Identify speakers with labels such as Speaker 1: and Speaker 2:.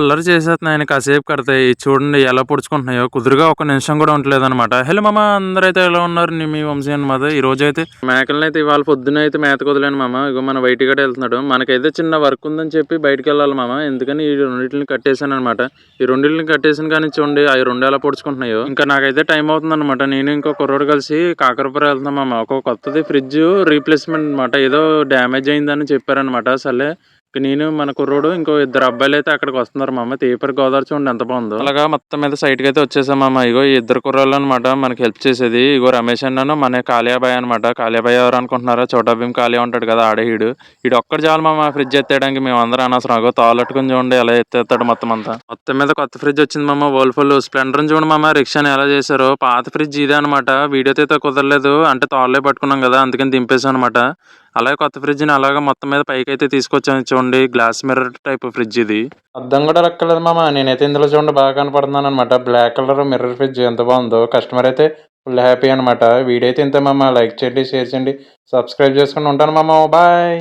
Speaker 1: అల్లరి చేసేస్తున్నాయని కాసేపు కడతాయి. చూడండి ఎలా పొడుచుకుంటున్నాయో. కుదురుగా ఒక నిమిషం కూడా ఉండలేదనమాట. హలో మామ, అందరైతే ఎలా ఉన్నారు? మీ వంశీ అనమాట. ఈ రోజు అయితే మేకలను అయితే ఇవాళ పొద్దున అయితే మేతకు వదిలేను మామ. ఇగో మన బయటికి కూడా వెళ్తున్నాడు. మనకైతే చిన్న వర్క్ ఉందని చెప్పి బయటకు వెళ్ళాలి మామ. ఎందుకని ఈ రెండింటిని కట్టేశాను అనమాట. ఈ రెండింటిని కట్టేసిన కానీ చూడండి అవి రెండు ఎలా పొడుచుకుంటున్నాయో. ఇంకా నాకైతే టైం అవుతుంది అనమాట. నేను ఇంకో కుర్రోడు కలిసి కాకరపురం వెళ్తున్నాం మామ. ఒక కొత్తది ఫ్రిడ్జ్ రీప్లేస్మెంట్ అనమాట. ఏదో డ్యామేజ్ అయిందని చెప్పారనమాట. సరే నేను మన కుర్రోడు ఇంకో ఇద్దరు అబ్బాయిలు అయితే అక్కడికి వస్తున్నారు మామ. తేపరి గోదావరి చూడండి ఎంత బాగుందో. అలాగా మొత్తం మీద సైట్ కి అయితే వచ్చేసాం మామ. ఇగో ఈ ఇద్దరు కుర్రోళ్ళు అనమాట మనకి హెల్ప్ చేసేది. ఇగో రమేష్ అన్నాను, మన కాళియాబాయ్ అనమాట. కాళియాబాయ్ ఎవరు అనుకుంటున్నారా? చోటా భీమ్ కాళియా ఉంటాడు కదా, ఆడే ఈడు ఒక్కడు చాలు మామ ఫ్రిడ్జ్ ఎత్తేయడానికి. మేము అందరం అనవసరం. అగో తాళ్ళట్టుకుని చూడండి ఎలా ఎత్తేస్తాడు మొత్తం అంతా. మొత్తం మీద కొత్త ఫ్రిడ్జ్ వచ్చింది మామ. వోల్ఫుల్ స్ప్లెండర్ చూడండి మామ. రిక్షాని ఎలా చేశారో. పాత ఫ్రిడ్జ్ ఇదే అనమాట. వీడియో అయితే కుదరలేదు, అంటే తాళ్ళే పట్టుకున్నాం కదా, అందుకని దింపేసాం అనమాట. అలాగే కొత్త ఫ్రిడ్జ్ ని అలాగా మొత్తం మీద పైకి అయితే తీసుకొచ్చాను చూడండి. గ్లాస్ మిర్రర్ టైప్ ఫ్రిడ్జ్ ఇది. అద్దం కూడా రక్కలేదు మామ. నేనైతే ఇందులో చూడండి బాగా కనపడుతున్నాను అనమాట. బ్లాక్ కలర్ మిర్రర్ ఫ్రిడ్జ్ ఎంత బాగుందో. కస్టమర్ అయితే ఫుల్ హ్యాపీ అనమాట. వీడియో అయితే ఇంత మామ. లైక్ చేయండి, షేర్ చేయండి, సబ్స్క్రైబ్ చేసుకుని ఉంటాను మామ. బాయ్.